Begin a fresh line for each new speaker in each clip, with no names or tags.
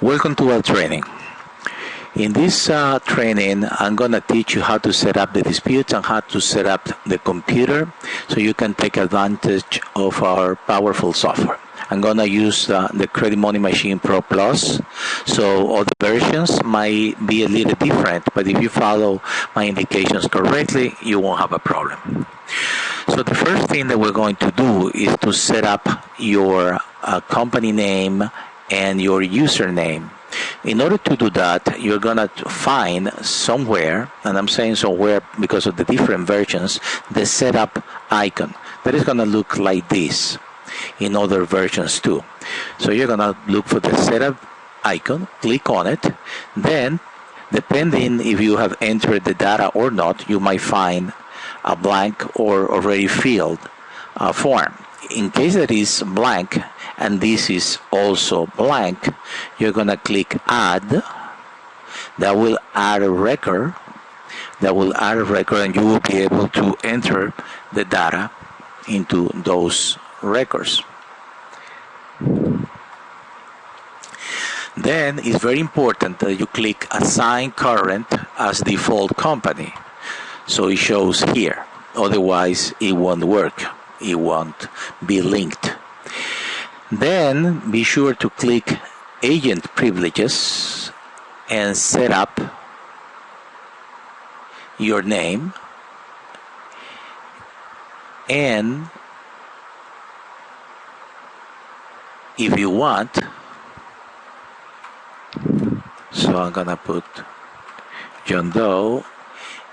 Welcome to our training. In this training, I'm going to teach you how to set up the disputes and how to set up the computer so you can take advantage of our powerful software. I'm going to use the Credit Money Machine Pro Plus, so all the versions might be a little different, but if you follow my indications correctly, you won't have a problem. So the first thing that we're going to do is to set up your company name and your username. In order to do that, you're going to find somewhere, and I'm saying somewhere because of the different versions, the setup icon. That is going to look like this in other versions too. So you're going to look for the setup icon, click on it, then depending if you have entered the data or not, you might find a blank or already filled form. In case it is blank, and this is also blank, you're going to click add. That will add a record. And you will be able to enter the data into those records. Then it's very important that you click assign current as default company, so it shows here. Otherwise it won't work, it won't be linked. Then be sure to click agent privileges and set up your name, and if you want, so I'm gonna put John Doe,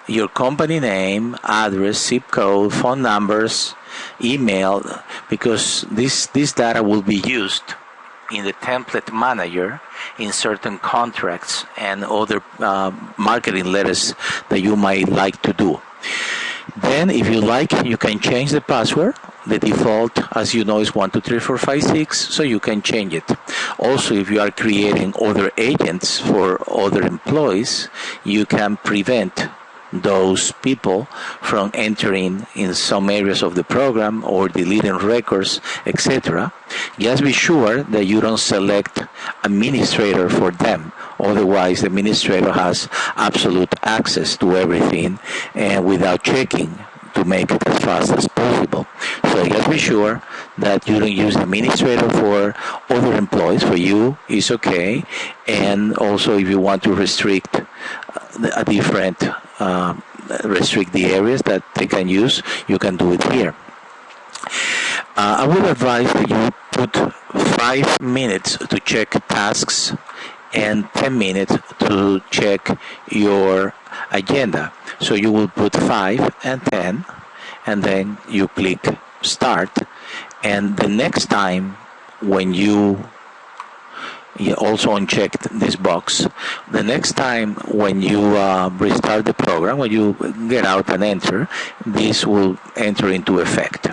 your company name, address, zip code, phone numbers, email, because this data will be used in the template manager in certain contracts and other marketing letters that you might like to do. Then if you like, you can change the password. The default, as you know, is 123456, so you can change it. Also, if you are creating other agents for other employees, you can prevent those people from entering in some areas of the program or deleting records, etc. Just be sure that you don't select administrator for them. Otherwise, the administrator has absolute access to everything, and without checking, to make it as fast as possible. So just be sure that you don't use administrator for other employees. For you, it's okay. And also, if you want to restrict a different restrict the areas that they can use, you can do it here. I would advise that you put 5 minutes to check tasks and 10 minutes to check your agenda. So you will put 5 and 10, and then you click start, and the next time when you also unchecked this box. The next time when you restart the program, when you get out and enter, this will enter into effect.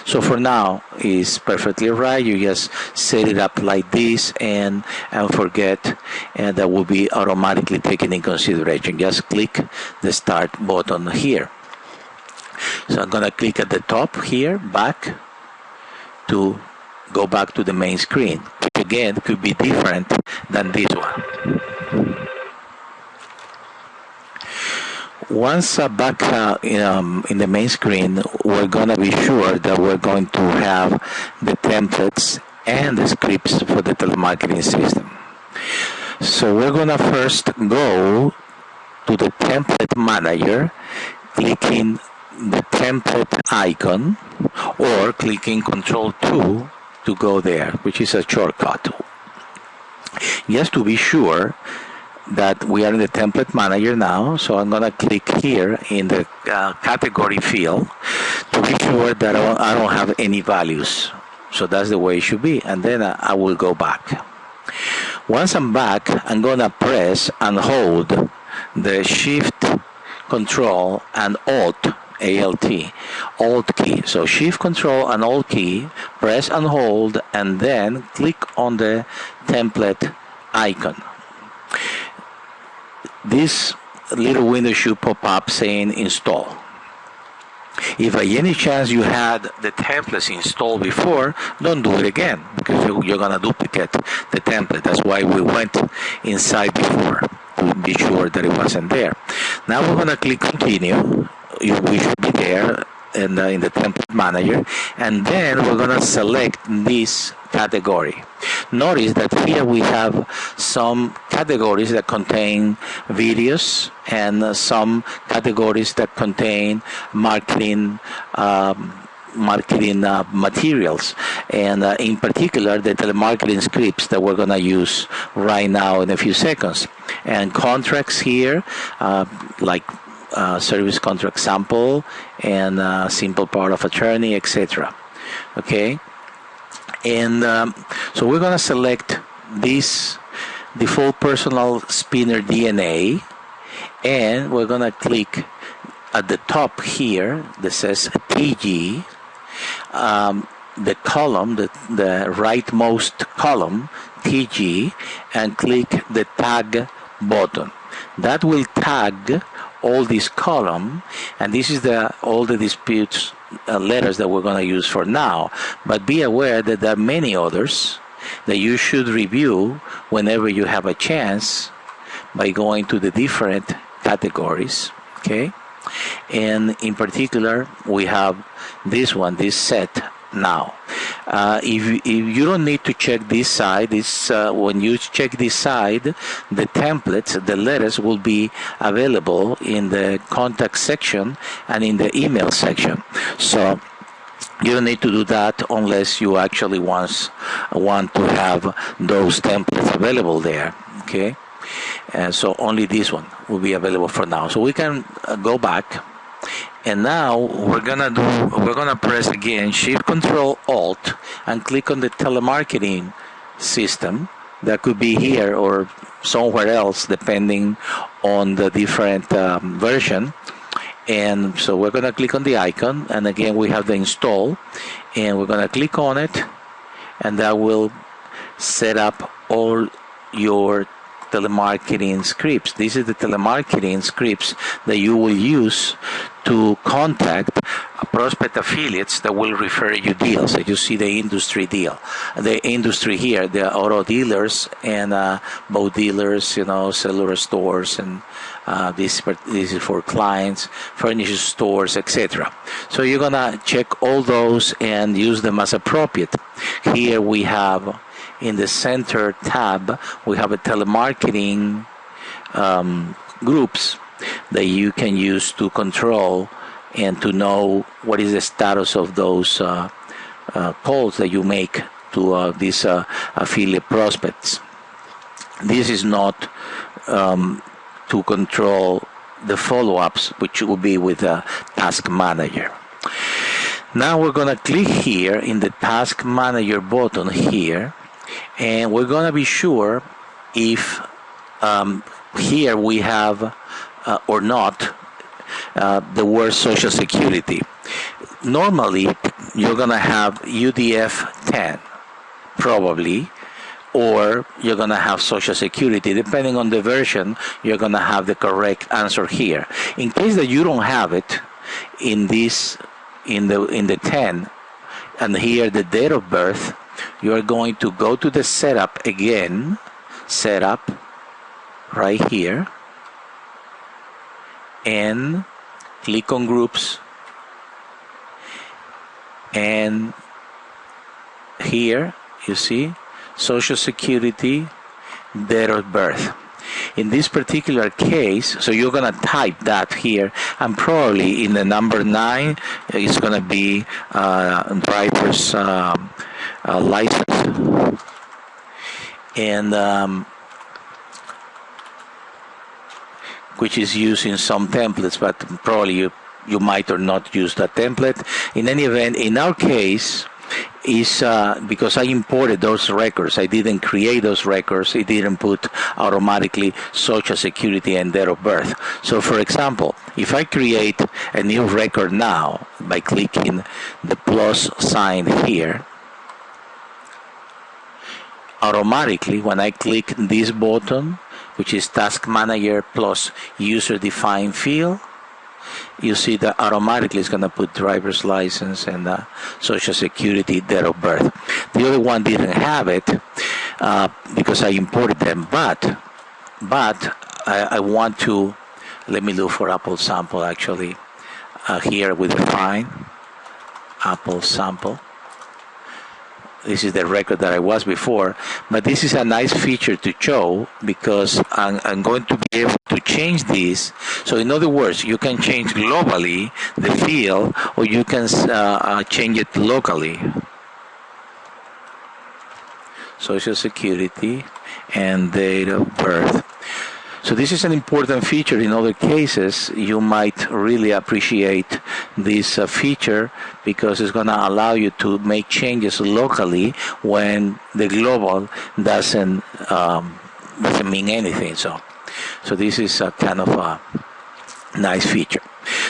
So for now, it's perfectly right. You just set it up like this and forget, and that will be automatically taken in consideration. Just click the start button here. So I'm going to click at the top here, back, to go back to the main screen, which again could be different than this one. Once back in the main screen, we're going to be sure that we're going to have the templates and the scripts for the telemarketing system. So we're going to first go to the template manager, clicking the template icon, or clicking Control 2 to go there, which is a shortcut. Just to be sure that we are in the template manager now, so I'm going to click here in the category field to be sure that I don't have any values. So that's the way it should be, and then I will go back. Once I'm back, I'm going to press and hold the Shift, Control, and Alt, Alt key. So Shift, Control, and Alt key, press and hold, and then click on the template icon. This little window should pop up saying install. If by any chance you had the templates installed before, don't do it again because you're going to duplicate the template. That's why we went inside before to be sure that it wasn't there. Now we're going to click continue. We should be there in the template manager, and then we're going to select this category. Notice that here we have some categories that contain videos and some categories that contain marketing materials, and in particular the telemarketing scripts that we're going to use right now in a few seconds, and contracts here like service contract sample and simple power of attorney, etc. Okay, and so we're going to select this default personal spinner DNA, and we're going to click at the top here that says TG, the column, the rightmost column, TG, and click the tag button. That will tag all this column, and this is all the disputes letters that we're going to use for now. But be aware that there are many others that you should review whenever you have a chance by going to the different categories. Okay, and in particular we have this one, this set. Now if you don't need to check this side, when you check this side, the templates, the letters will be available in the contact section and in the email section. So you don't need to do that unless you actually want to have those templates available there. Okay, and so only this one will be available for now. So we can go back. And now we're gonna press again Shift Control Alt and click on the telemarketing system. That could be here or somewhere else depending on the different version. And so we're gonna click on the icon, and again we have the install, and we're gonna click on it, and that will set up all your telemarketing scripts. These are the telemarketing scripts that you will use to contact prospect affiliates that will refer you deals. So you see the industry deal, the industry here, the auto dealers and boat dealers, cellular stores, and this is for clients, furniture stores, etc. So you're gonna check all those and use them as appropriate. Here we have in the center tab, we have a telemarketing groups that you can use to control and to know what is the status of those calls that you make to these affiliate prospects. This is not to control the follow-ups, which will be with the Task Manager. Now we're going to click here in the Task Manager button here, and we're going to be sure if here we have or not the word Social Security. Normally you're going to have UDF 10 probably, or you're going to have Social Security. Depending on the version, you're going to have the correct answer here. In case that you don't have it in this, in the 10, and here the date of birth, you are going to go to the setup again, setup right here, and click on groups, and here you see Social Security, date of birth. In this particular case, so you're going to type that here, and probably in the number 9 it's going to be driver's license, and which is used in some templates, but probably you might or not use that template. In any event, in our case, is because I imported those records. I didn't create those records. It didn't put automatically Social Security and date of birth. So for example, if I create a new record now by clicking the plus sign here, automatically when I click this button, which is Task Manager plus User Defined Field, you see that automatically it's going to put driver's license and social security, date of birth. The other one didn't have it because I imported them, but I want to, let me look for Apple sample actually here with the find Apple sample. This is the record that I was before, but this is a nice feature to show because I'm going to be able to change this. So in other words, you can change globally the field, or you can change it locally. Social Security and date of birth. So this is an important feature. In other cases, you might really appreciate this feature because it's going to allow you to make changes locally when the global doesn't mean anything. So this is a kind of a nice feature.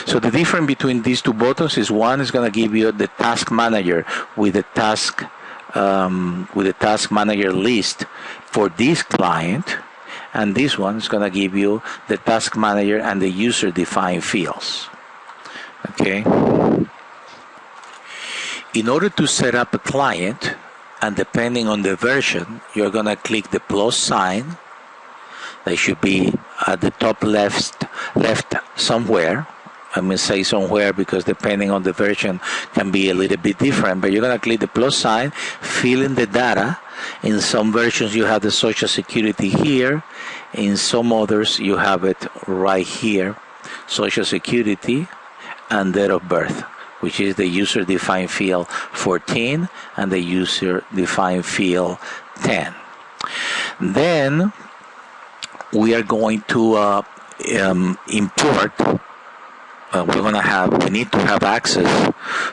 So the difference between these two buttons is one is going to give you the task manager with the task manager list for this client. And this one is going to give you the task manager and the user-defined fields. Okay. In order to set up a client, and depending on the version, you're going to click the plus sign. That should be at the top left somewhere. I'm going to say somewhere because depending on the version can be a little bit different. But you're going to click the plus sign, fill in the data. In some versions you have the Social Security here. In some others you have it right here. Social Security and date of birth, which is the user-defined field 14 and the user-defined field 10. Then we are going to import. We need to have access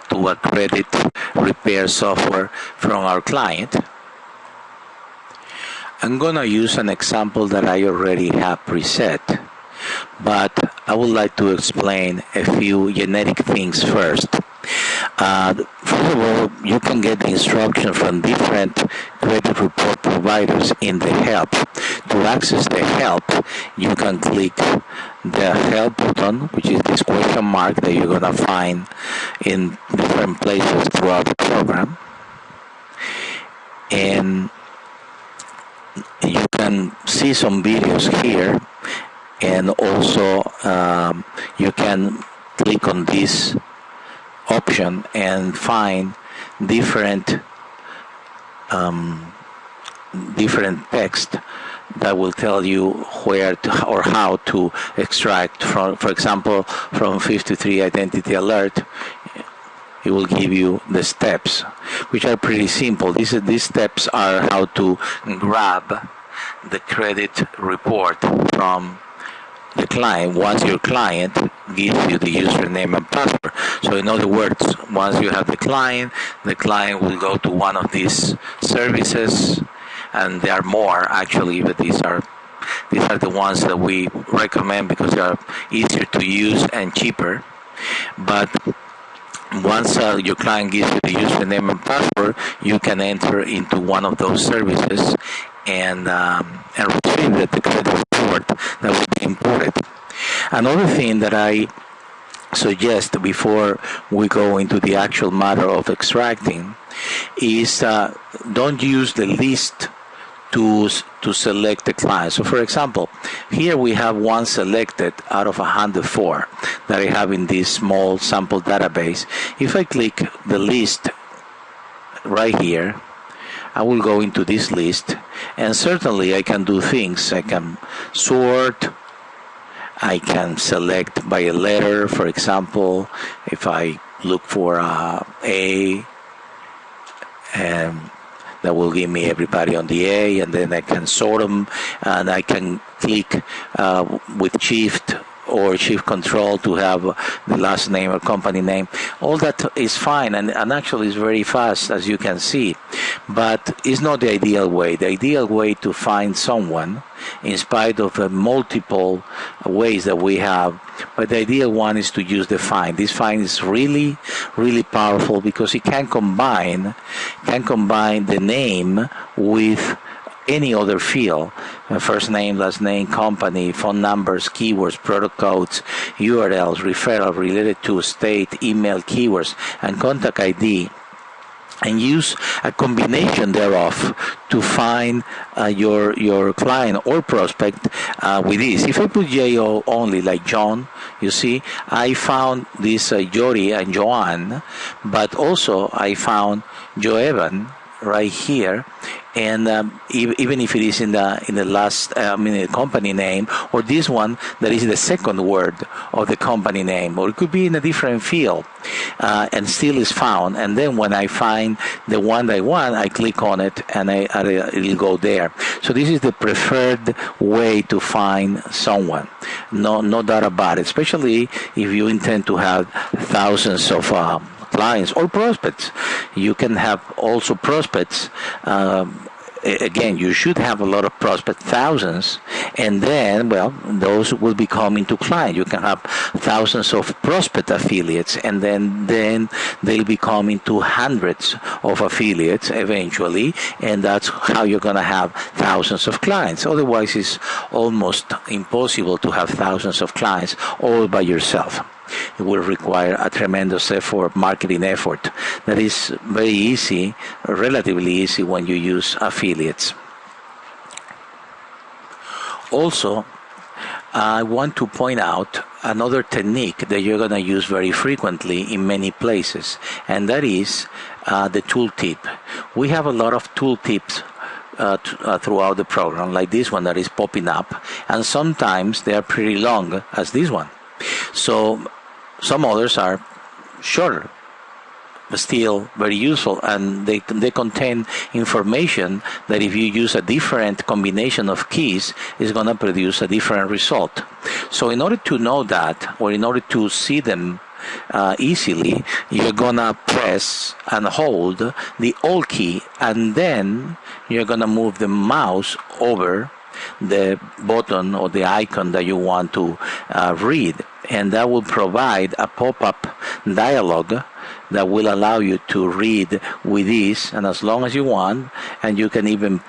to a credit repair software from our client. I'm going to use an example that I already have preset, but I would like to explain a few genetic things first. First of all, you can get the instruction from different credit report providers in the help. To access the help, you can click the help button, which is this question mark that you're going to find in different places throughout the program. And you can see some videos here, and also you can click on this option and find different text that will tell you where to, or how to extract from, for example, from 53 Identity Alert. It will give you the steps, which are pretty simple. These steps are how to grab the credit report from the client once your client gives you the username and password. So in other words, once you have the client will go to one of these services, and there are more actually, but these are the ones that we recommend because they are easier to use and cheaper. But once your client gives you the username and password, you can enter into one of those services and retrieve the credit report that will be imported. Another thing that I suggest before we go into the actual matter of extracting is don't use the list to select the client. So for example, here we have one selected out of 104 that I have in this small sample database. If I click the list right here, I will go into this list, and certainly I can do things. I can sort, I can select by a letter. For example, if I look for A, that will give me everybody on the A, and then I can sort them, and I can click with Shift or Shift Control to have the last name or company name. All that is fine, and actually is very fast, as you can see, but it's not the ideal way. The ideal way to find someone, in spite of the multiple ways that we have, but the ideal one is to use the find. This find is really, really powerful because it can combine the name with any other field, first name, last name, company, phone numbers, keywords, product codes, URLs, referral related to state, email, keywords, and contact ID, and use a combination thereof to find your client or prospect with this. If I put JO only, like John, you see, I found this Jody and Joanne, but also I found Joevan right here, and even if it is in the last company name, or this one that is the second word of the company name, or it could be in a different field, and still is found. And then when I find the one I want, I click on it, and it'll go there. So this is the preferred way to find someone. No doubt about it. Especially if you intend to have thousands of clients or prospects. You can have also prospects. Again, you should have a lot of prospects, thousands, and then, well, those will become into clients. You can have thousands of prospect affiliates, and then they'll become into hundreds of affiliates eventually, and that's how you're going to have thousands of clients. Otherwise, it's almost impossible to have thousands of clients all by yourself. It will require a tremendous effort, marketing effort. That is very easy, relatively easy when you use affiliates. Also, I want to point out another technique that you're going to use very frequently in many places, and that is the tooltip. We have a lot of tooltips throughout the program, like this one that is popping up, and sometimes they are pretty long, as this one. So some others are shorter, but still very useful, and they contain information that if you use a different combination of keys, is going to produce a different result. So in order to know that, or in order to see them easily, you're going to press and hold the Alt key, and then you're going to move the mouse over the button or the icon that you want to read, and that will provide a pop-up dialog that will allow you to read with this, and as long as you want, and you can even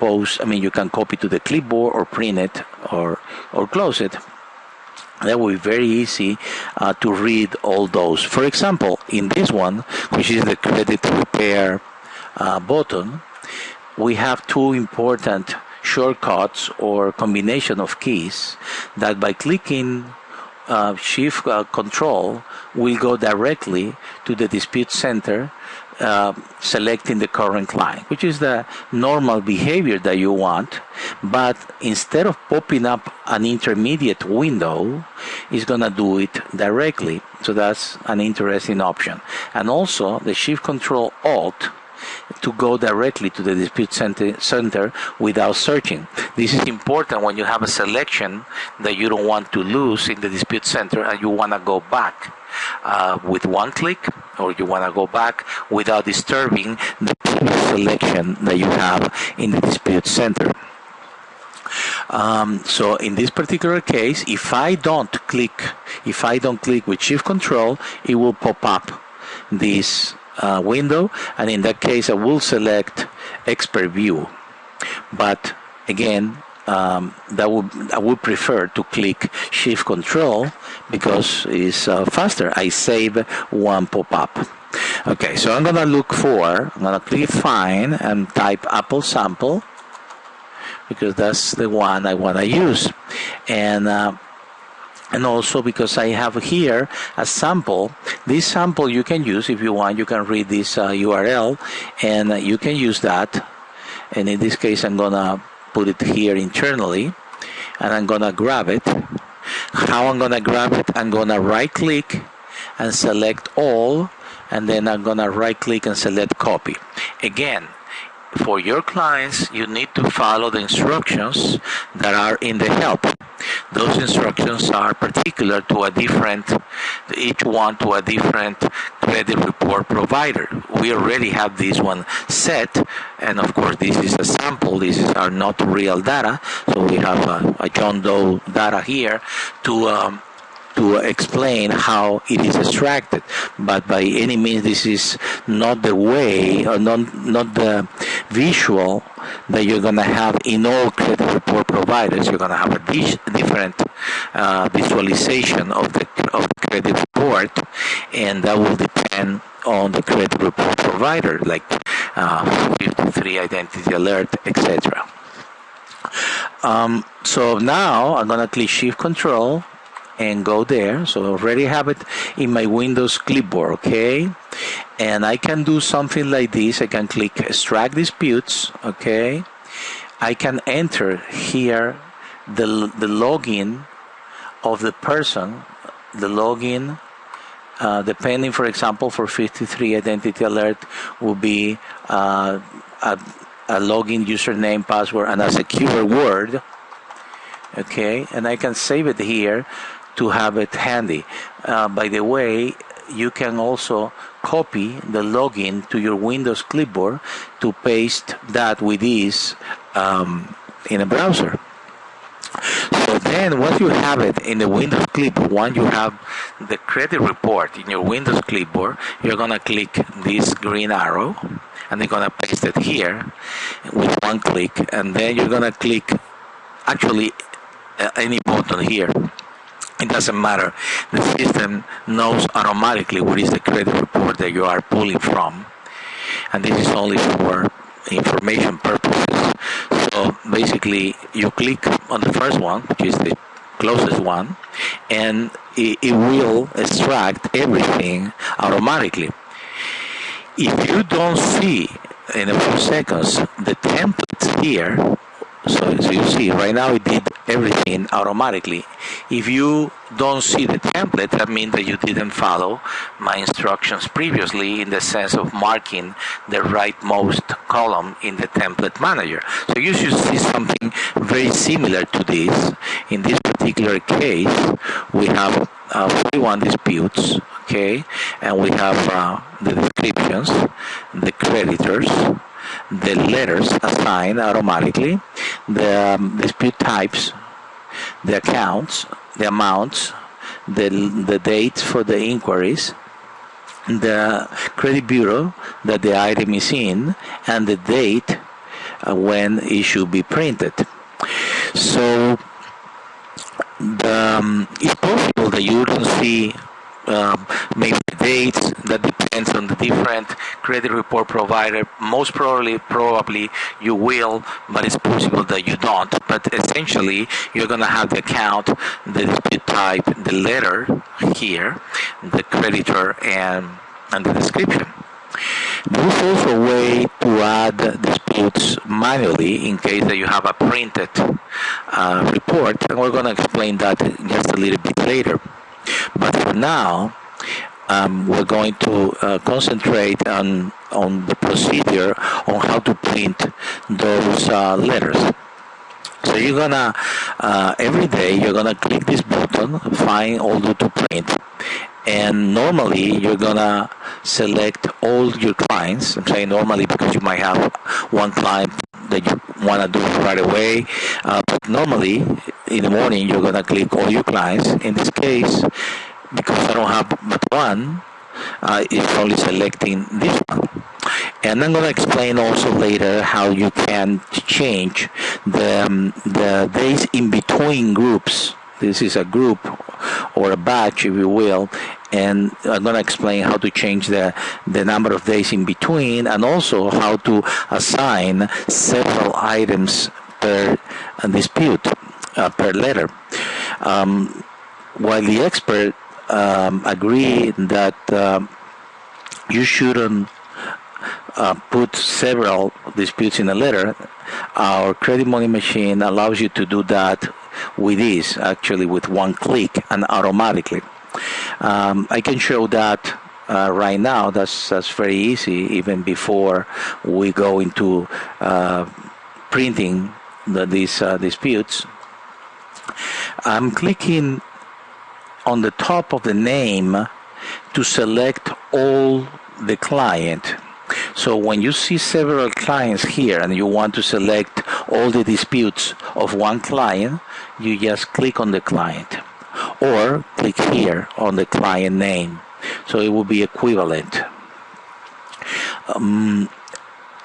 you can copy to the clipboard or print it or close it. That will be very easy to read all those. For example, in this one, which is the credit repair button, we have two important shortcuts or combination of keys that by clicking Shift Control will go directly to the dispute center, selecting the current client, which is the normal behavior that you want. But instead of popping up an intermediate window, it's going to do it directly. So that's an interesting option. And also the Shift Control Alt to go directly to the dispute center without searching. This is important when you have a selection that you don't want to lose in the dispute center, and you want to go back with one click, or you want to go back without disturbing the previous selection that you have in the dispute center. So in this particular case, if I don't click with Shift Control, it will pop up this window, and in that case I will select Expert View. But again, I would prefer to click Shift Control because it's faster. I save one pop-up. Okay, so I'm gonna click Find and type Apple Sample because that's the one I want to use, and also because I have here a sample. This sample you can use if you want. You can read this URL, and you can use that. And in this case, I'm gonna put it here internally, and I'm gonna grab it. How I'm gonna grab it? I'm gonna right-click and select all, and then I'm gonna right-click and select copy. Again, for your clients, you need to follow the instructions that are in the help. Those instructions are particular to each one to a different credit report provider. We already have this one set, and of course this is a sample. This is our not real data, so we have a John Doe data here to to explain how it is extracted. But by any means, this is not the way, or not the visual that you're going to have in all credit report providers. You're going to have a different visualization of the credit report, and that will depend on the credit report provider, like 53 identity alert, etc. So now I'm going to click Shift Control and go there. So I already have it in my Windows clipboard, okay? And I can do something like this. I can click Extract Disputes, okay? I can enter here the login of the person, the login, depending, for example, for 53 Identity Alert will be a login username, password, and a secure word, okay? And I can save it here to have it handy. By the way, you can also copy the login to your Windows clipboard to paste that with ease in a browser. So then once you have it in the Windows clipboard, once you have the credit report in your Windows clipboard, you're going to click this green arrow and you're going to paste it here with one click, and then you're going to click actually any button here. It doesn't matter. The system knows automatically what is the credit report that you are pulling from. And this is only for information purposes. So basically, you click on the first one, which is the closest one, and it will extract everything automatically. If you don't see in a few seconds the templates here, so you see right now it did everything automatically. If you don't see the template, that means that you didn't follow my instructions previously in the sense of marking the rightmost column in the template manager. So you should see something very similar to this. In this particular case, we have 41 disputes, okay, and we have the descriptions, the creditors, the letters assigned automatically, the dispute types, the accounts, the amounts, the dates for the inquiries, the credit bureau that the item is in, and the date when it should be printed. So it's possible that you don't see maybe the dates. That depends on the different credit report provider. Most probably you will, but it's possible that you don't. But essentially, you're going to have the account, the dispute type, the letter here, the creditor, and the description. There is also a way to add disputes manually in case that you have a printed report, and we're going to explain that just a little bit later. But for now, we're going to concentrate on the procedure on how to print those letters. So you're gonna every day you're gonna click this button, find all to print, and normally you're gonna select all your clients. I'm saying normally because you might have one client that you want to do it right away, but normally in the morning you're gonna click all your clients. In this case, because I don't have but one, it's only selecting this one. And I'm going to explain also later how you can change the days in between groups. This is a group or a batch, if you will, and I'm going to explain how to change the number of days in between, and also how to assign several items per dispute, per letter. While the expert agree that you shouldn't put several disputes in a letter, our credit money machine allows you to do that with ease, actually with one click and automatically. I can show that right now. That's very easy, even before we go into printing these disputes. I'm clicking on the top of the name to select all the client. So when you see several clients here and you want to select all the disputes of one client, you just click on the client. or click here on the client name. So it will be equivalent.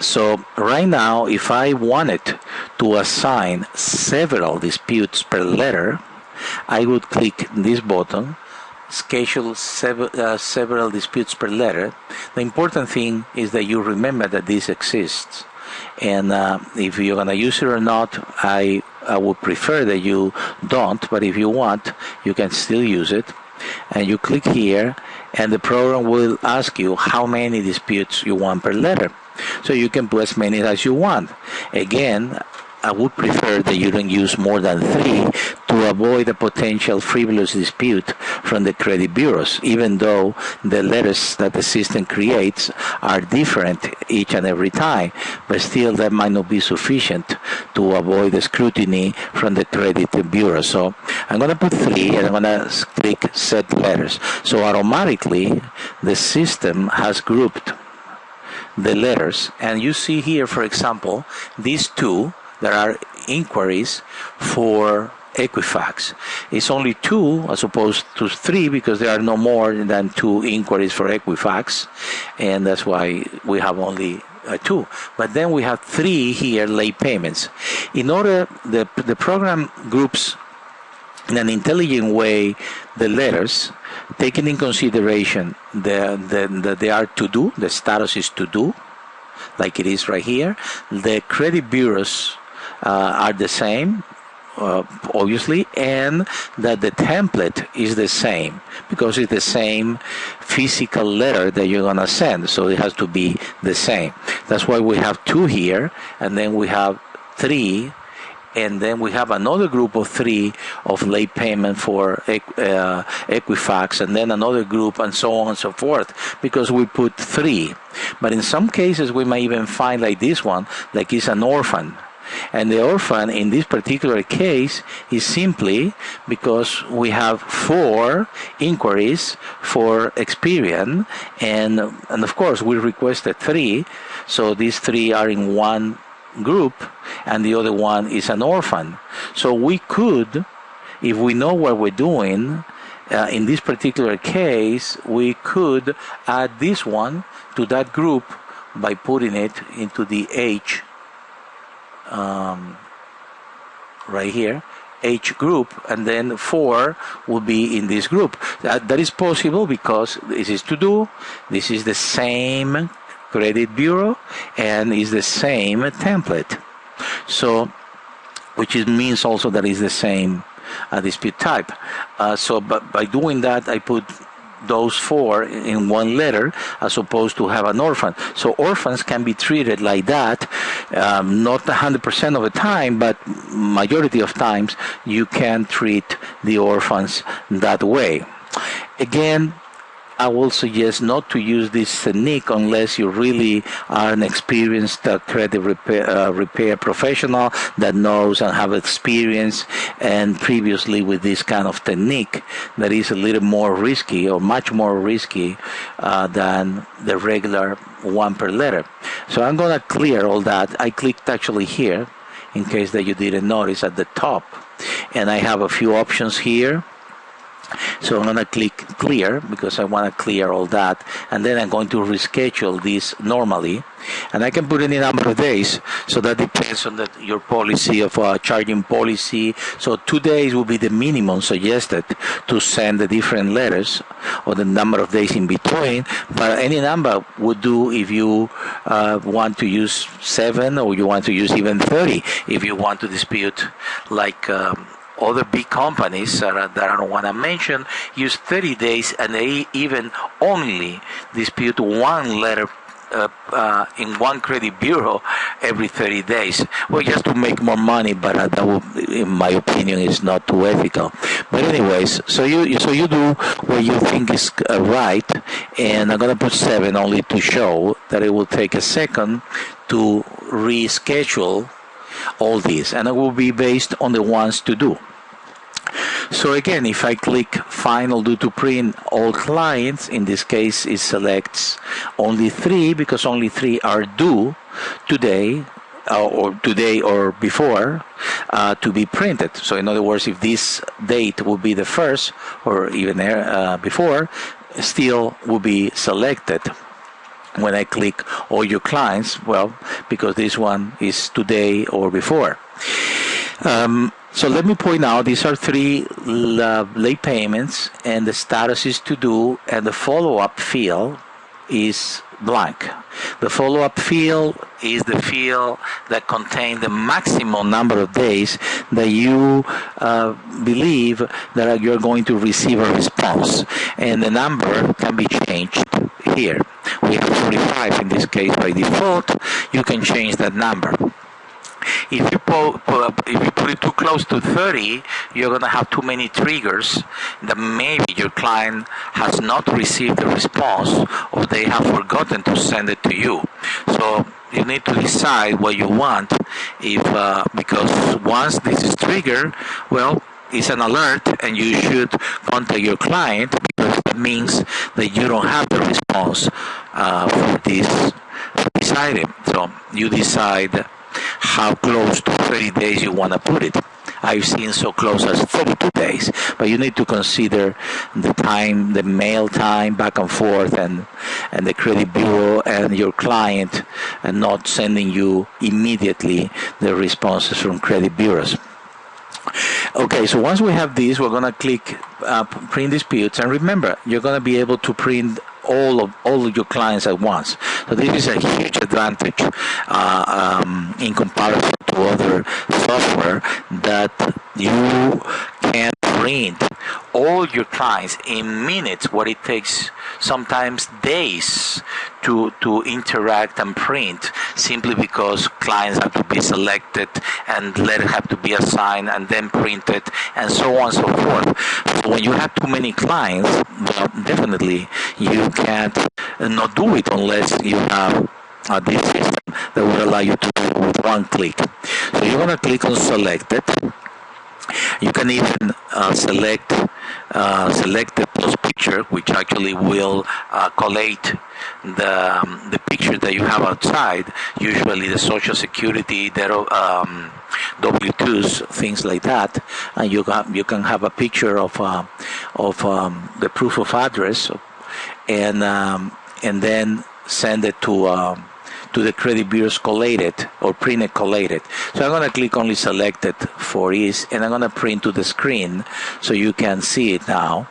So right now, if I wanted to assign several disputes per letter, I would click this button, schedule several disputes per letter. The important thing is that you remember that this exists. And if you're going to use it or not, I would prefer that you don't, but if you want, you can still use it. And you click here, and the program will ask you how many disputes you want per letter. So you can put as many as you want. Again, I would prefer that you don't use more than 3 to avoid a potential frivolous dispute from the credit bureaus, even though the letters that the system creates are different each and every time. But still, that might not be sufficient to avoid the scrutiny from the credit bureau. So I'm going to put 3, and I'm going to click Set Letters. So automatically, the system has grouped the letters. And you see here, for example, these 2, there are inquiries for Equifax. It's only 2 as opposed to 3 because there are no more than 2 inquiries for Equifax, and that's why we have only 2. But then we have 3 here, late payments. In order, the program groups in an intelligent way the letters, taking in consideration that they are to do, the status is to do, like it is right here. The credit bureaus are the same, obviously, and that the template is the same because it's the same physical letter that you're going to send, so it has to be the same. That's why we have 2 here, and then we have 3, and then we have another group of 3 of late payment for Equifax, and then another group, and so on and so forth, because we put 3. But in some cases, we might even find like this one, like it's an orphan. And the orphan in this particular case is simply because we have 4 inquiries for Experian, and of course we requested 3, so these 3 are in one group, and the other one is an orphan. So we could, if we know what we're doing, in this particular case, we could add this one to that group by putting it into the H, right here, H group, and then 4 will be in this group. That is possible because this is to do, this is the same credit bureau, and is the same template. So, which means also that is the same dispute type. So, but by doing that, I put those 4 in one letter as opposed to have an orphan. So orphans can be treated like that, not 100% of the time, but majority of times you can treat the orphans that way. Again, I will suggest not to use this technique unless you really are an experienced credit repair professional that knows and have experience and previously with this kind of technique that is a little more risky or much more risky than the regular 1 per letter. So I'm going to clear all that. I clicked actually here in case that you didn't notice at the top, and I have a few options here. So I'm going to click clear because I want to clear all that, and then I'm going to reschedule this normally, and I can put any number of days, so that depends on your policy of charging policy. So 2 days will be the minimum suggested to send the different letters, or the number of days in between, but any number would do if you want to use 7, or you want to use even 30 if you want to dispute like other big companies that I don't want to mention use 30 days, and they even only dispute 1 letter in 1 credit bureau every 30 days. Well, just to make more money, but that would, in my opinion, is not too ethical. But anyways, so you do what you think is right, and I'm gonna put 7 only to show that it will take a second to reschedule all these, and it will be based on the ones to do. So again, if I click Final Due to Print All Clients, in this case it selects only 3 because only 3 are due today, or today or before to be printed. So in other words, if this date will be the first or even before, still will be selected when I click all your clients. Well, because this one is today or before. So let me point out, these are 3 late payments, and the status is to do, and the follow-up field is blank. The follow-up field is the field that contains the maximum number of days that you believe that you're going to receive a response, and the number can be changed here. We have 45 in this case by default. You can change that number. If you put it too close to 30, you're going to have too many triggers that maybe your client has not received the response, or they have forgotten to send it to you. So you need to decide what you want, because once this is triggered, well, it's an alert, and you should contact your client, because that means that you don't have the response for this item. So you decide how close to 30 days you want to put it. I've seen so close as 32 days, but you need to consider the time, the mail time back and forth, and the credit bureau and your client, and not sending you immediately the responses from credit bureaus. Okay, so once we have this, we're going to click print disputes, and remember, you're going to be able to print all of your clients at once. So this is a huge advantage in comparison to other software, that you can print all your clients in minutes, what it takes sometimes days to interact and print, simply because clients have to be selected and letters have to be assigned and then printed, and so on and so forth. So when you have too many clients, well, definitely you can't not do it unless you have this system that will allow you to do it with one click. So you're going to click on selected. You can even select the post picture, which actually will collate the picture that you have outside, usually the Social Security, the W-2s, things like that, and you can have a picture of the proof of address, and then send it to the credit bureaus collated or printed collated. So I'm going to click only selected for ease, and I'm going to print to the screen so you can see it now.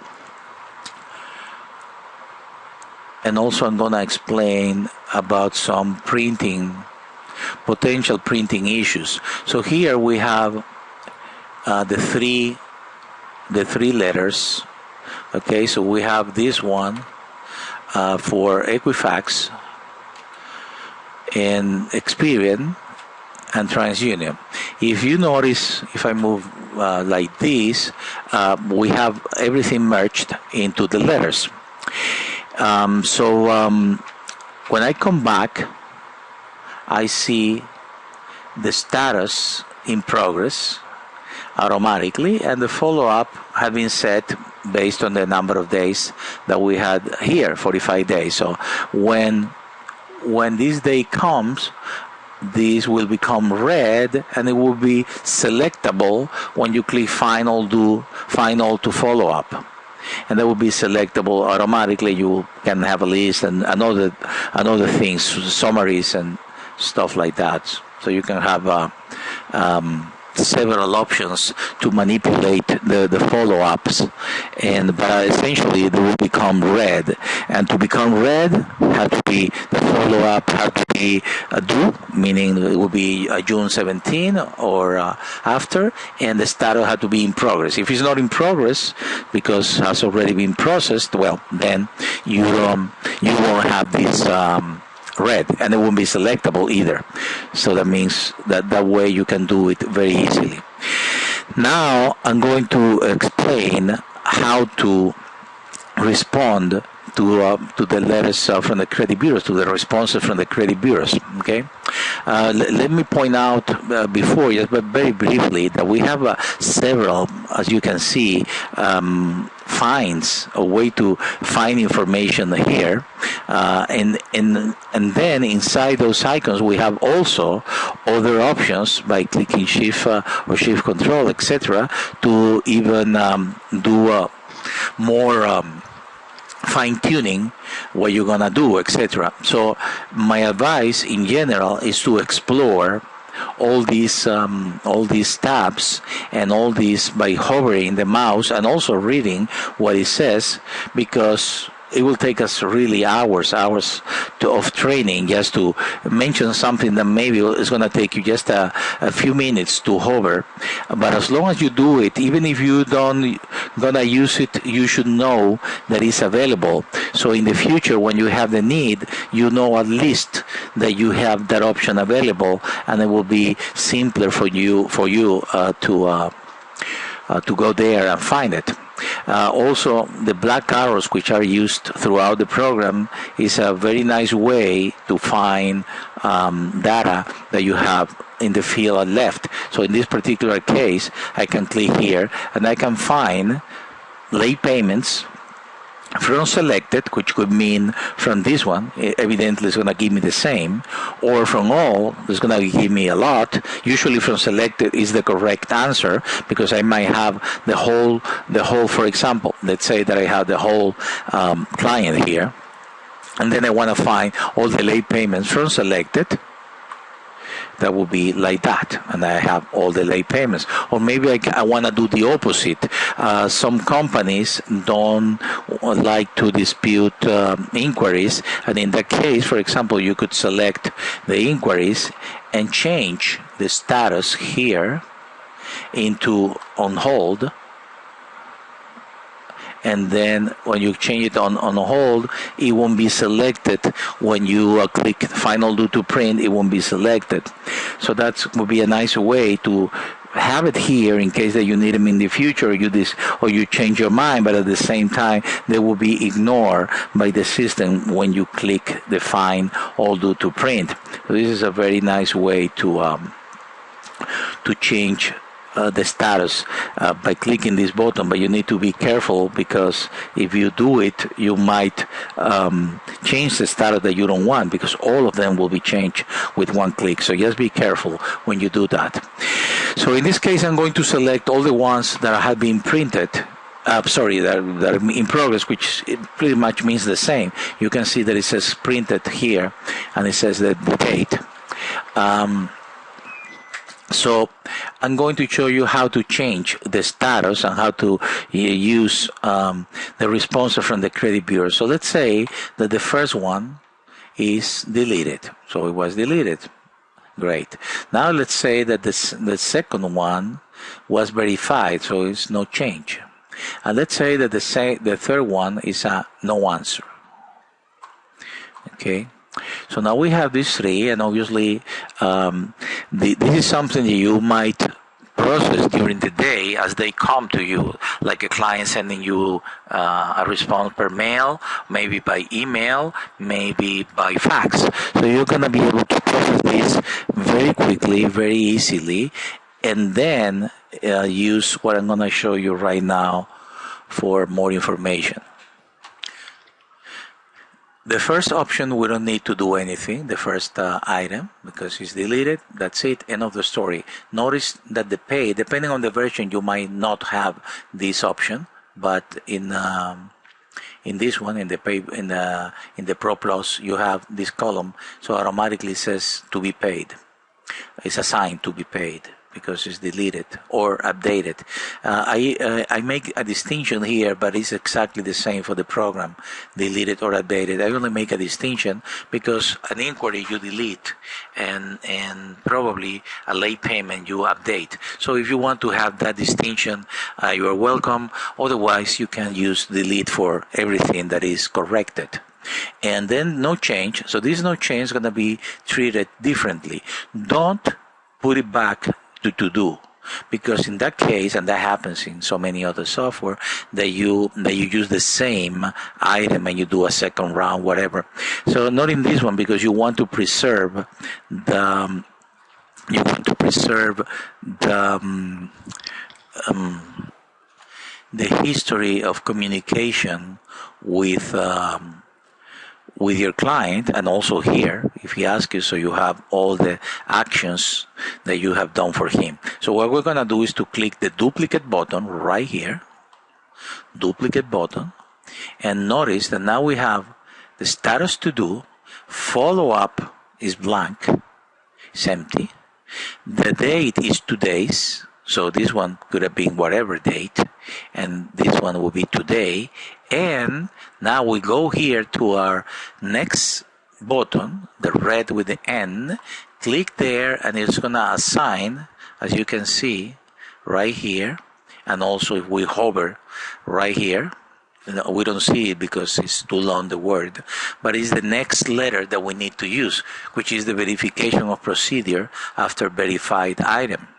And also I'm going to explain about some potential printing issues. So here we have the three letters. Okay, so we have this one for Equifax and Experian and TransUnion. If you notice, if I move like this, we have everything merged into the letters. When I come back, I see the status in progress automatically, and the follow-up have been set based on the number of days that we had here, 45 days. So when this day comes, this will become red, and it will be selectable when you click final to follow up, and that will be selectable automatically. You can have a list and another things, summaries and stuff like that. So you can have several options to manipulate the follow-ups, but essentially they will become red, and to become red the follow-up have to be due, meaning it will be June 17 or after, and the status had to be in progress. If it's not in progress because it has already been processed, well, then you won't have this red, and it won't be selectable either. So that means that way you can do it very easily. Now I'm going to explain how to respond to the letters from the credit bureaus, to the responses from the credit bureaus. Okay, let me point out before, just but very briefly, that we have several, as you can see, finds a way to find information here. And then inside those icons we have also other options by clicking Shift or Shift Control, etc., to even do more fine tuning what you're gonna do, etc. So my advice in general is to explore all these tabs and all these by hovering the mouse and also reading what it says, because it will take us really hours of training just to mention something that maybe is going to take you just a few minutes to hover. But as long as you do it, even if you don't gonna use it, you should know that it's available. So in the future, when you have the need, you know at least that you have that option available, and it will be simpler for you to go there and find it. Also, the black arrows, which are used throughout the program, is a very nice way to find data that you have in the field at left. So in this particular case, I can click here and I can find late payments from selected, which could mean from this one, evidently it's going to give me the same, or from all, it's going to give me a lot. Usually from selected is the correct answer, because I might have the whole, for example, let's say that I have the whole client here, and then I want to find all the late payments from selected. That would be like that, and I have all the late payments. Or maybe I want to do the opposite. Some companies don't like to dispute inquiries, and in that case, for example, you could select the inquiries and change the status here into on hold. And then when you change it on hold, it won't be selected. When you click final due to print, it won't be selected. So that would be a nice way to have it here in case that you need them in the future, or you change your mind, but at the same time they will be ignored by the system when you click the find all due to print. So this is a very nice way to change the status by clicking this button, but you need to be careful, because if you do it, you might change the status that you don't want, because all of them will be changed with one click. So just be careful when you do that. So in this case, I'm going to select all the ones that have been printed. That are in progress, which it pretty much means the same. You can see that it says printed here, and it says the date. So I'm going to show you how to change the status and how to use the response from the credit bureau. So let's say that the first one is deleted. So it was deleted. Great. Now let's say that the second one was verified, so it's no change. And let's say that the third one is a no answer. Okay. So now we have these three, and obviously this is something that you might process during the day as they come to you, like a client sending you a response per mail, maybe by email, maybe by fax. So you're going to be able to process this very quickly, very easily, and then use what I'm going to show you right now for more information. The first option, we don't need to do anything, the first item, because it's deleted. That's it, end of the story. Notice that the pay, depending on the version, you might not have this option, but in this one, in the pay, in the Pro Plus, you have this column, so automatically says to be paid. It's assigned to be paid, because it's deleted or updated. I make a distinction here, but it's exactly the same for the program, deleted or updated. I only make a distinction because an inquiry you delete, and probably a late payment you update. So if you want to have that distinction, you are welcome. Otherwise, you can use delete for everything that is corrected. And then no change. So this no change is going to be treated differently. Don't put it back to do, because in that case, and that happens in so many other software, that you use the same item and you do a second round, whatever. So not in this one, because you want to preserve the the history of communication with with your client, and also here, if he asks you, so you have all the actions that you have done for him. So what we're going to do is to click the duplicate button right here, duplicate button, and notice that now we have the status to do, follow up is blank, it's empty. The date is today's, so this one could have been whatever date, and this one will be today. And now we go here to our next button, the red with the N, click there, and it's going to assign, as you can see, right here, and also if we hover right here, we don't see it because it's too long, the word, but it's the next letter that we need to use, which is the verification of procedure after verified item.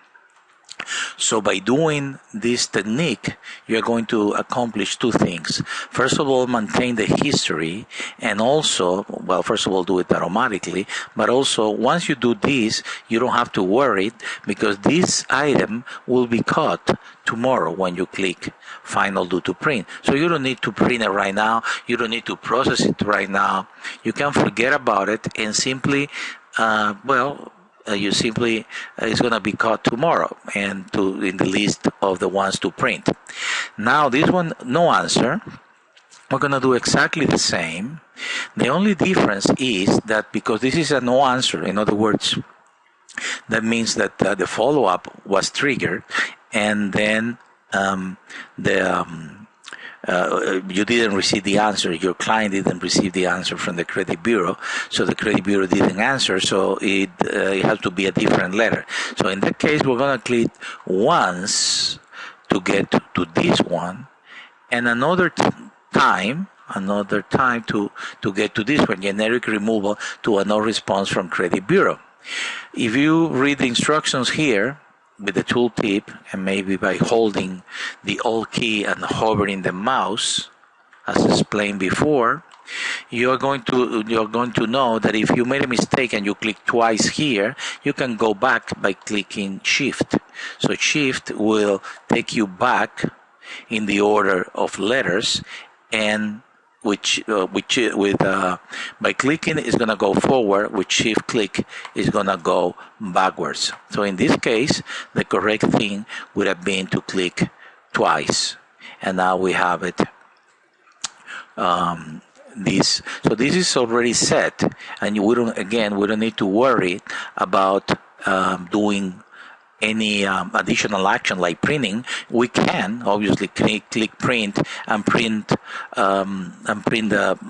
So by doing this technique, you're going to accomplish two things. First of all, maintain the history, and also, well, first of all, do it automatically, but also once you do this, you don't have to worry because this item will be caught tomorrow when you click final due to print. So you don't need to print it right now. You don't need to process it right now. You can forget about it and simply, you simply it's going to be caught tomorrow and in the list of the ones to print. Now this one, no answer. We're going to do exactly the same. The only difference is that because this is a no answer, in other words, that means that the follow-up was triggered, and then you didn't receive the answer. Your client didn't receive the answer from the credit bureau, so the credit bureau didn't answer. So it has to be a different letter. So in that case, we're going to click once to get to this one, and another time to get to this one, generic removal to a no response from credit bureau. If you read the instructions here with the tooltip, and maybe by holding the Alt key and hovering the mouse, as explained before, you're going to know that if you made a mistake and you click twice here, you can go back by clicking Shift. So Shift will take you back in the order of letters, and by clicking is going to go forward, with shift click is going to go backwards. So in this case, the correct thing would have been to click twice, and now we have it. This is already set, and we don't need to worry about doing any additional action like printing. We can obviously click print and print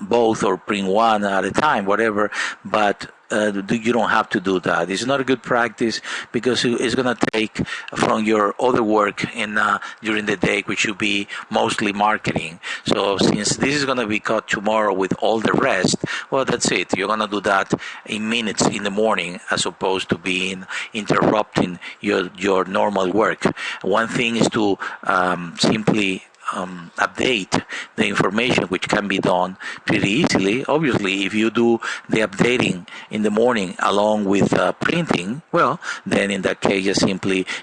both, or print one at a time, whatever, but you don't have to do that. It's not a good practice because it's going to take from your other work during the day, which should be mostly marketing. So since this is going to be cut tomorrow with all the rest, well, that's it. You're going to do that in minutes in the morning, as opposed to being interrupting your normal work. One thing is to simply update the information, which can be done pretty easily. Obviously, if you do the updating in the morning along with printing, well, then in that case,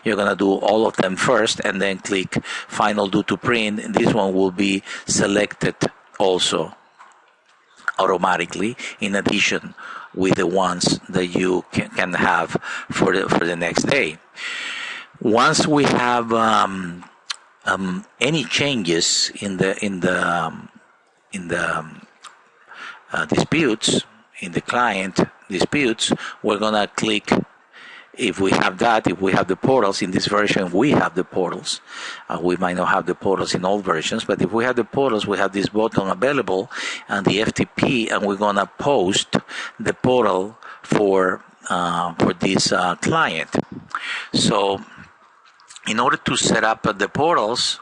you're going to do all of them first and then click final due to print. This one will be selected also automatically, in addition with the ones that you can have for the next day. Once we have any changes in the disputes, in the client disputes, we're gonna click. If we have the portals in this version, we have the portals. We might not have the portals in all versions, but if we have the portals, we have this button available and the FTP, and we're gonna post the portal for this client. So, in order to set up the portals,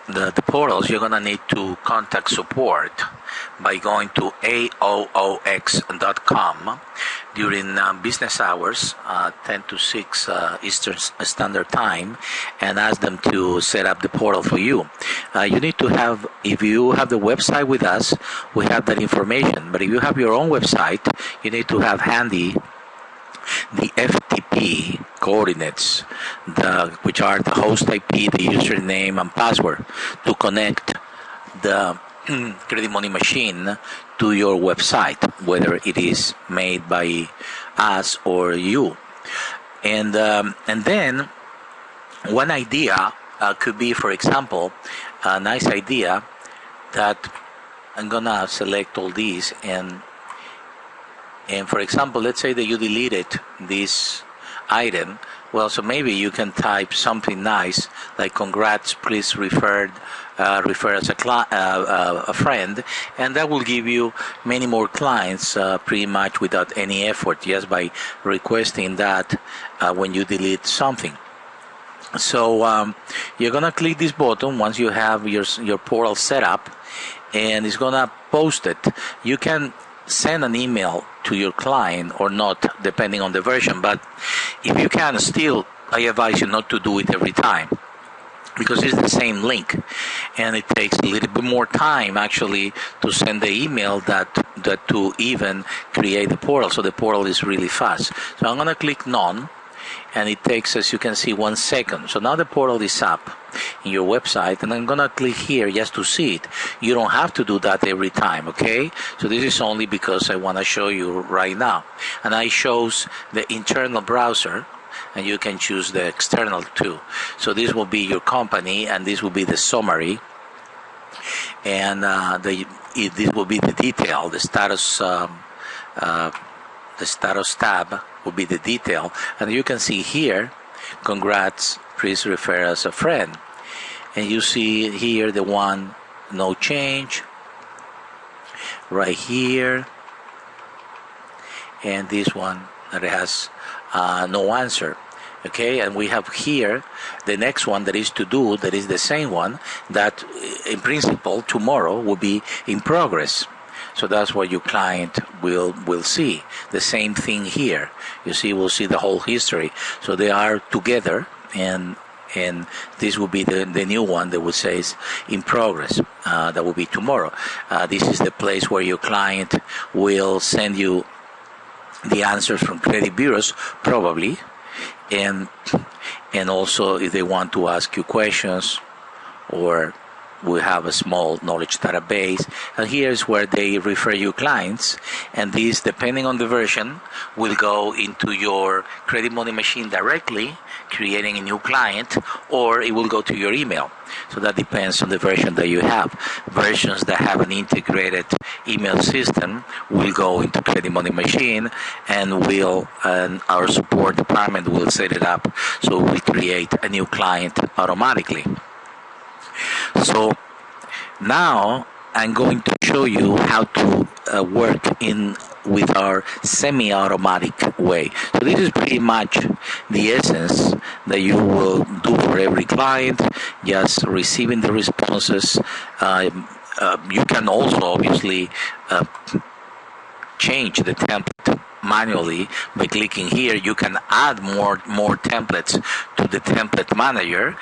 the portals, you're going to need to contact support by going to aoox.com during business hours, 10 to 6 Eastern Standard Time, and ask them to set up the portal for you. You need to have, if you have the website with us, we have that information. But if you have your own website, you need to have handy the FTP coordinates, which are the host IP, the username, and password, to connect the credit money machine to your website, whether it is made by us or you. And then one idea could be, for example, a nice idea that I'm gonna select all these, and for example, let's say that you deleted this item. Well, so maybe you can type something nice like "Congrats, please refer as a friend," and that will give you many more clients pretty much without any effort, just by requesting that when you delete something. So you're gonna click this button once you have your portal set up, and it's gonna post it. You can send an email to your client or not, depending on the version, but if you can, still I advise you not to do it every time, because it's the same link, and it takes a little bit more time actually to send the email that to even create the portal. So the portal is really fast. So I'm gonna click none, and it takes, as you can see, 1 second. So now the portal is up in your website, and I'm gonna click here just to see it. You don't have to do that every time, okay? So this is only because I want to show you right now. And I chose the internal browser, and you can choose the external too. So this will be your company, and this will be the summary, and this will be the detail, the status. The status tab will be the detail, and you can see here, congrats, please refer as a friend, and you see here the one no change right here, and this one that has no answer. Okay, and we have here the next one that is to do, that is the same one that in principle tomorrow will be in progress. So that's what your client will see. The same thing here. You see, we'll see the whole history. So they are together, and this will be the new one that will say is in progress. That will be tomorrow. This is the place where your client will send you the answers from credit bureaus, probably, and also if they want to ask you questions, or we have a small knowledge database, and here's where they refer you clients, and this, depending on the version, will go into your credit money machine directly, creating a new client, or it will go to your email. So that depends on the version that you have. Versions that have an integrated email system will go into credit money machine, and our support department will set it up, so we'll create a new client automatically. So now I'm going to show you how to work with our semi-automatic way. So this is pretty much the essence that you will do for every client, just receiving the responses. You can also obviously change the template manually by clicking here. You can add more templates to the template manager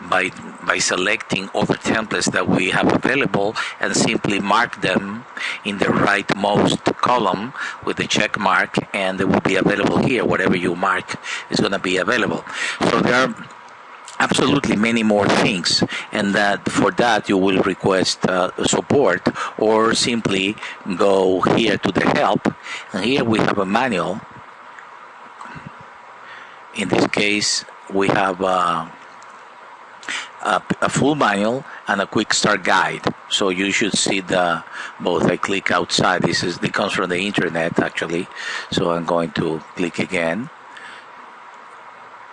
by selecting other templates that we have available, and simply mark them in the rightmost column with the check mark, and they will be available here. Whatever you mark is going to be available. So there are absolutely many more things, and that for that you will request support, or simply go here to the help, and here we have a manual. In this case we have a full manual and a quick start guide. So you should see both. I click outside. It comes from the internet actually, so I'm going to click again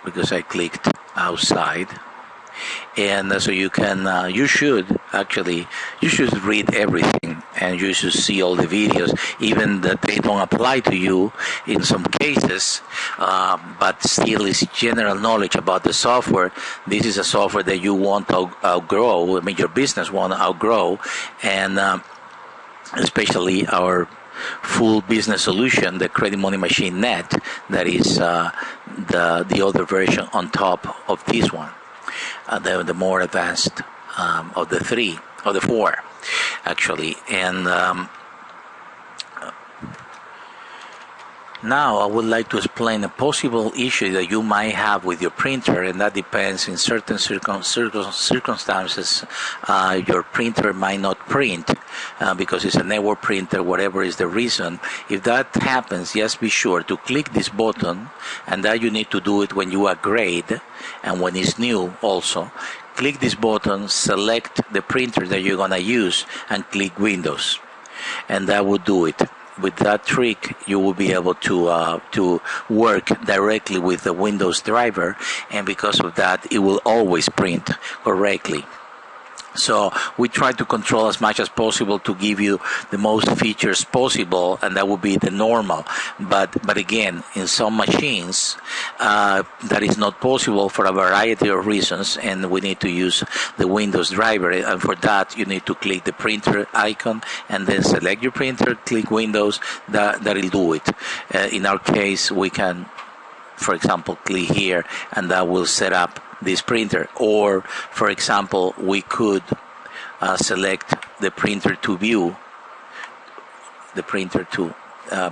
because I clicked outside. And so you should read everything, and you should see all the videos, even that they don't apply to you in some cases, but still is general knowledge about the software. This is a software that you want to outgrow. I mean, your business want to outgrow, and especially our full business solution, the Credit Money Machine Net, that is the other version on top of this one, the more advanced of the three, or the four, actually. And Now I would like to explain a possible issue that you might have with your printer, and that depends in certain circumstances. Your printer might not print because it's a network printer, whatever is the reason. If that happens, just be sure to click this button, and that you need to do it when you upgrade and when it's new also. Click this button, select the printer that you're going to use, and click Windows, and that will do it. With that trick, you will be able to work directly with the Windows driver, and because of that, it will always print correctly. So we try to control as much as possible to give you the most features possible, and that would be the normal. But again, in some machines, that is not possible for a variety of reasons, and we need to use the Windows driver. And for that, you need to click the printer icon and then select your printer, click Windows. That'll do it. In our case, we can, for example, click here, and that will set up this printer. Or, for example, we could select the printer to view, the printer to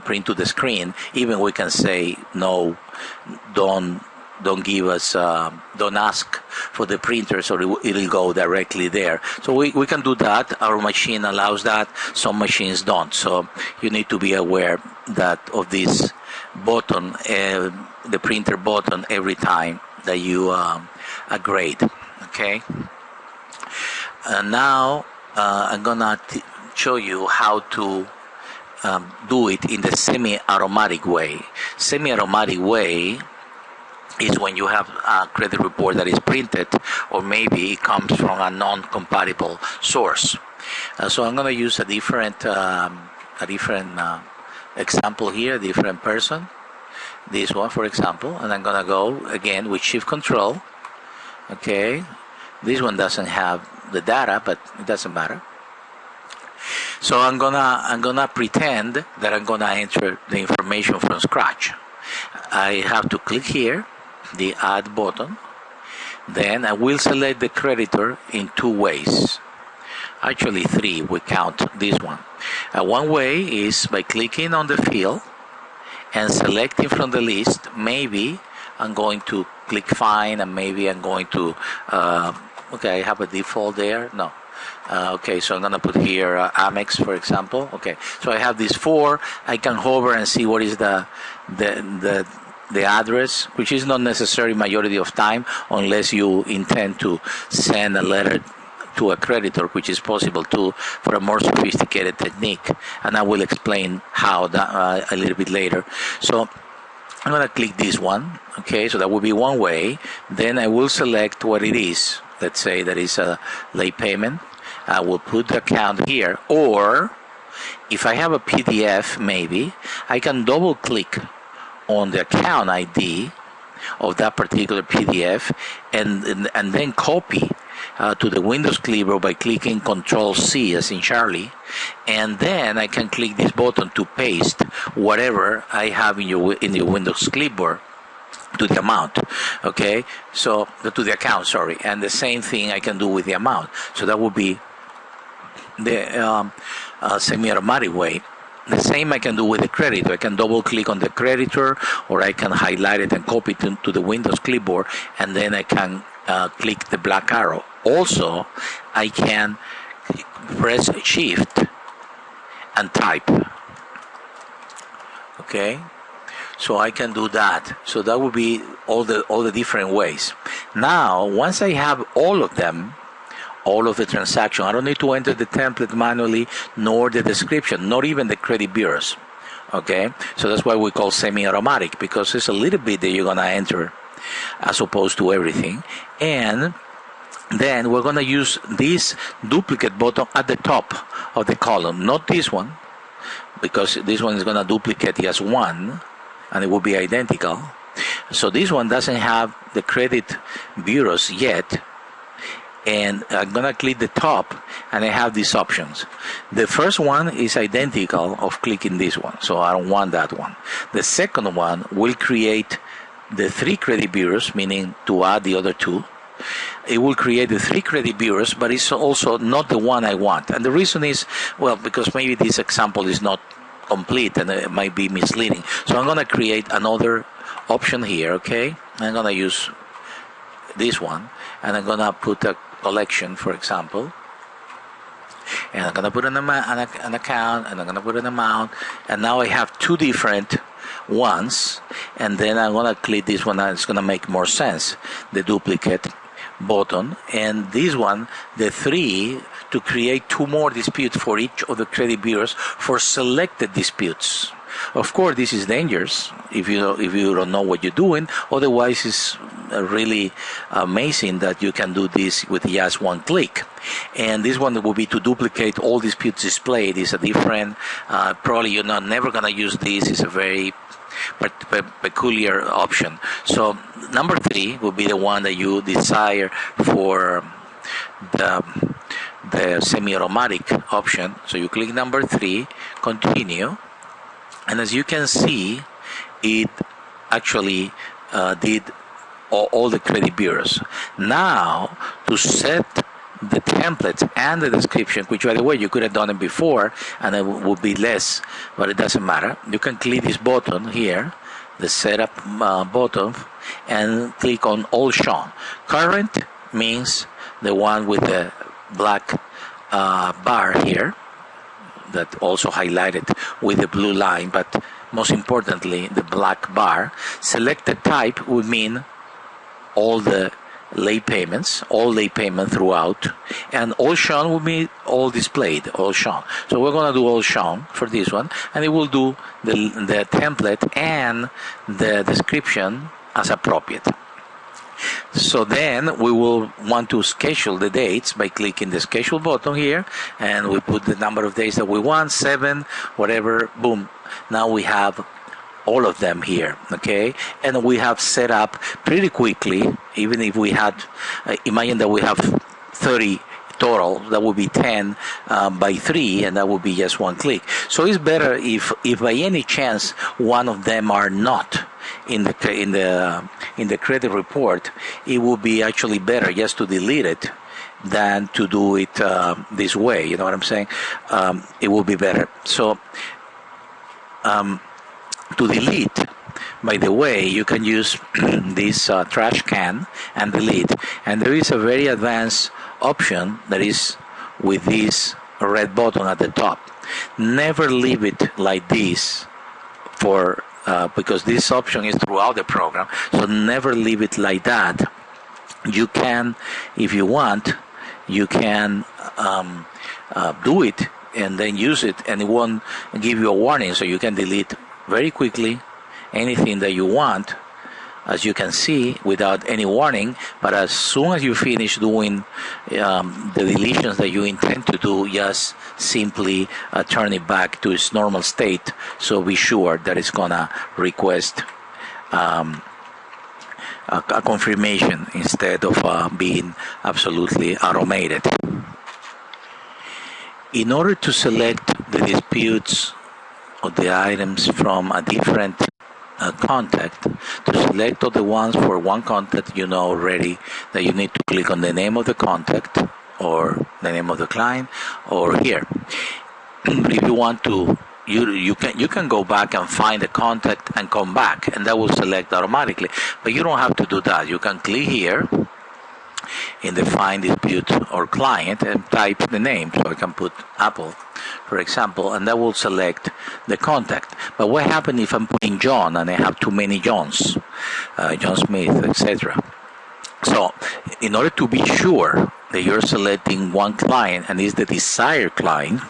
print to the screen. Even we can say no, don't give us, don't ask for the printer, so it'll go directly there. So we can do that. Our machine allows that. Some machines don't. So you need to be aware that of this button, the printer button, every time that you upgrade. Okay. Now I'm gonna show you how to do it in the semi-automatic way. Semi-automatic way is when you have a credit report that is printed, or maybe it comes from a non-compatible source. So I'm gonna use a different example here, a different person. This one, for example, and I'm gonna go again with Shift Control. Okay, this one doesn't have the data, but it doesn't matter. So I'm gonna pretend that I'm gonna enter the information from scratch. I have to click here, the Add button. Then I will select the creditor in two ways. Actually, three. We count this one. One way is by clicking on the field and selecting from the list. Maybe I'm going to click Find, and maybe I'm going to, okay, I have a default there. No. Okay, so I'm going to put here Amex, for example. Okay, so I have these four. I can hover and see what is the address, which is not necessary majority of time unless you intend to send a letter to a creditor, which is possible too for a more sophisticated technique, and I will explain how that a little bit later. So I'm going to click this one. Okay, so that will be one way. Then I will select what it is. Let's say that is a late payment. I will put the account here, or if I have a PDF, maybe I can double click on the account ID of that particular PDF and then copy to the Windows clipboard by clicking Control C as in Charlie, and then I can click this button to paste whatever I have in the Windows clipboard to the amount. Okay, so to the account, sorry, and the same thing I can do with the amount. So that would be the semi-automatic way. The same I can do with the creditor. I can double click on the creditor, or I can highlight it and copy it to the Windows clipboard, and then I can click the black arrow. Also, I can press Shift and type. Okay, so I can do that. So that would be all the different ways. Now, once I have all of them, all of the transaction, I don't need to enter the template manually, nor the description, not even the credit bureaus. Okay, so that's why we call semi-automatic, because it's a little bit that you're gonna enter as opposed to everything. And then we're gonna use this duplicate button at the top of the column, not this one, because this one is gonna duplicate just one, and it will be identical. So this one doesn't have the credit bureaus yet, and I'm gonna click the top, and I have these options. The first one is identical of clicking this one, so I don't want that one. The second one will create the three credit bureaus, meaning to add the other two. It will create the three credit bureaus, but it's also not the one I want. And the reason is, well, because maybe this example is not complete and it might be misleading. So I'm going to create another option here, okay? I'm going to use this one, and I'm going to put a collection, for example. And I'm going to put an account, and I'm going to put an amount, and now I have two different ones, and then I'm going to click this one, and it's going to make more sense, the duplicate button, and this one, the 3, to create 2 more disputes for each of the credit bureaus for selected disputes. Of course, this is dangerous if you don't know what you're doing. Otherwise, it's really amazing that you can do this with just one click. And this one will be to duplicate all disputes displayed. Is a different. Probably you're never gonna use this. It's a very peculiar option. So number 3 will be the one that you desire for the semi-automatic option. So you click number 3, continue. And as you can see, it actually did all the credit bureaus. Now, to set the templates and the description, which by the way, you could have done it before and it would be less, but it doesn't matter. You can click this button here, the setup button, and click on all shown. Current means the one with the black bar here, that also highlighted with the blue line, but most importantly the black bar. Selected type would mean all the late payments, all late payment throughout, and all shown would be all displayed, all shown. So we're going to do all shown for this one, and it will do the template and the description as appropriate. So then we will want to schedule the dates by clicking the schedule button here, and we put the number of days that we want, 7, whatever, boom. Now we have all of them here, okay? And we have set up pretty quickly, even if we had, imagine that we have 30 total, that would be 10 by 3, and that would be just one click. So it's better if by any chance one of them are not in the credit report, it would be actually better just to delete it than to do it this way. You know what I'm saying? It will be better. So to delete, by the way, you can use this trash can and delete. And there is a very advanced option that is with this red button at the top. Never leave it like this for because this option is throughout the program, so never leave it like that. You can, if you want, you can do it and then use it, and it won't give you a warning, so you can delete very quickly anything that you want, as you can see, without any warning. But as soon as you finish doing the deletions that you intend to do, just simply turn it back to its normal state. So be sure that it's gonna request a confirmation instead of being absolutely automated. In order to select the disputes or the items from a different contact, to select all the ones for one contact, you know already that you need to click on the name of the contact or the name of the client, or here. If you want to, you can go back and find the contact and come back, and that will select automatically. But you don't have to do that. You can click here in the find dispute or client and type the name. So I can put Apple, for example, and that will select the contact. But what happens if I'm putting John and I have too many Johns, John Smith, etc.? So in order to be sure that you're selecting one client and is the desired client,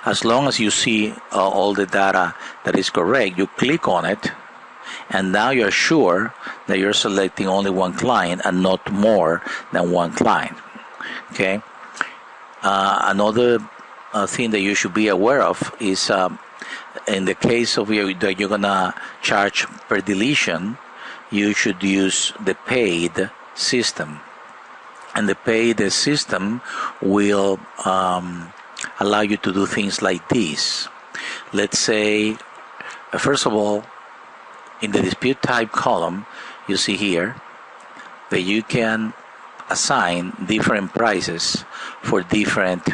as long as you see all the data that is correct, you click on it, and now you're sure that you're selecting only one client and not more than one client. Okay. Another thing that you should be aware of is in the case of that you're gonna charge per deletion, you should use the paid system, and the paid system will allow you to do things like this. Let's say, first of all, in the dispute type column, you see here that you can assign different prices for different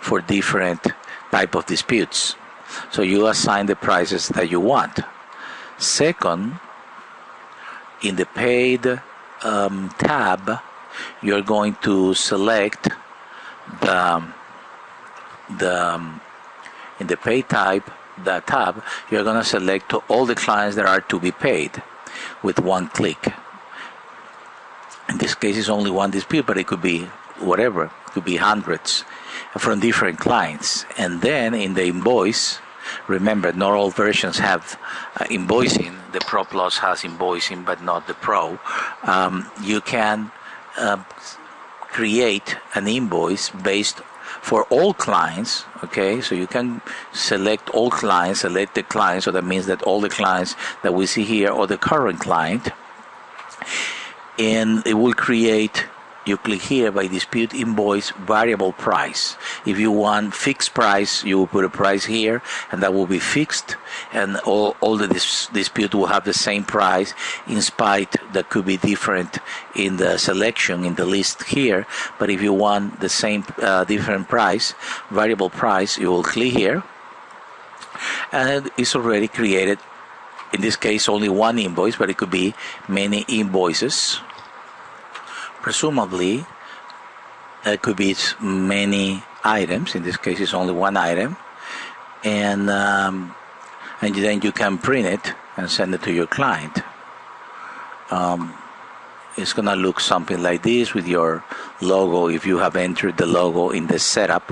for different type of disputes. So you assign the prices that you want. Second, in the paid tab, you're going to select the in the pay type, the tab, you're going to select all the clients that are to be paid with one click. In this case, it's only one dispute, but it could be whatever. It could be hundreds from different clients. And then in the invoice, remember, not all versions have invoicing. The Pro Plus has invoicing, but not the Pro. You can create an invoice based for all clients. Okay, so you can select all clients, select the client. So that means that all the clients that we see here are the current client. And it will create, you click here by dispute invoice variable price. If you want fixed price, you will put a price here, and that will be fixed, and all the dispute will have the same price, in spite that could be different in the selection in the list here. But if you want the same different price, variable price, you will click here, and it's already created. In this case, only one invoice, but it could be many invoices. Presumably, it could be many items. In this case, it's only one item, and then you can print it and send it to your client. It's gonna look something like this with your logo. If you have entered the logo in the setup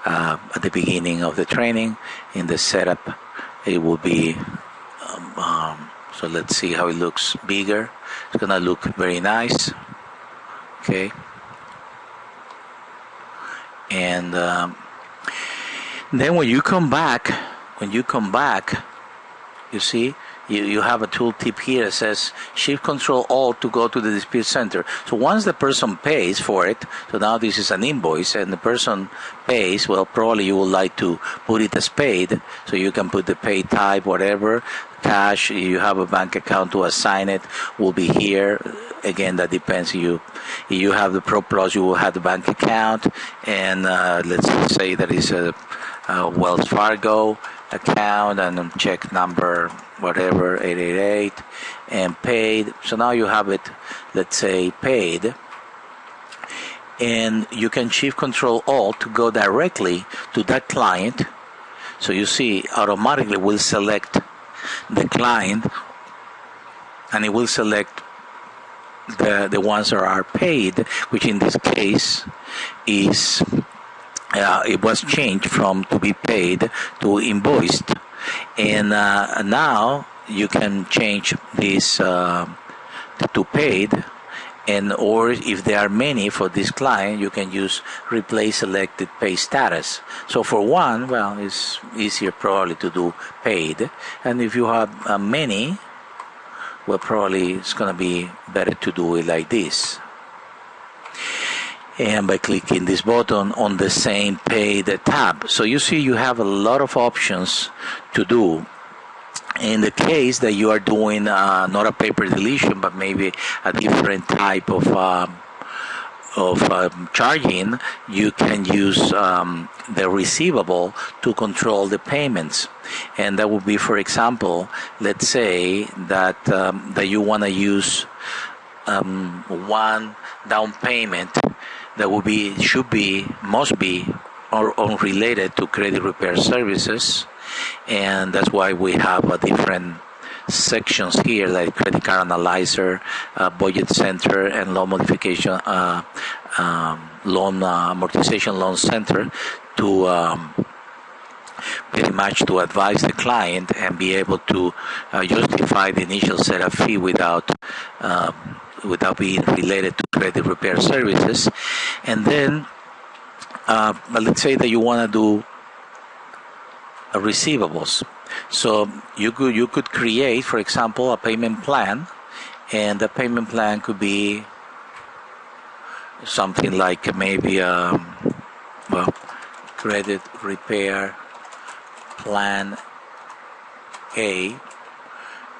at the beginning of the training, in the setup, it will be. So let's see how it looks bigger. It's gonna look very nice. Okay, and then when you come back, you see you have a tooltip here that says Shift Control Alt to go to the dispute center. So once the person pays for it, so now this is an invoice, and the person pays. Well, probably you would like to put it as paid, so you can put the pay type, whatever, cash. You have a bank account to assign it, will be here. Again, that depends. If you have the Pro Plus, you will have the bank account, and let's say that is a Wells Fargo account, and check number whatever 888, and paid. So now you have it, let's say, paid, and you can Shift Control Alt to go directly to that client. So you see, automatically will select the client, and it will select the ones that are paid, which in this case is it was changed from to be paid to invoiced, and now you can change this to paid, and or if there are many for this client, you can use replace selected pay status. So for one, well, it's easier probably to do paid, and if you have many, well, probably it's going to be better to do it like this. And by clicking this button on the same paid tab. So you see you have a lot of options to do. In the case that you are doing not a paper deletion, but maybe a different type of charging, you can use the receivable to control the payments. And that would be, for example, let's say that that you want to use one down payment that will be, must be unrelated to credit repair services, and that's why we have a different sections here, like credit card analyzer, budget center, and loan modification, loan amortization loan center, to pretty much to advise the client and be able to justify the initial setup fee without being related to credit repair services. And then, but let's say that you want to do receivables. So you could create, for example, a payment plan, and the payment plan could be something like maybe credit repair plan A,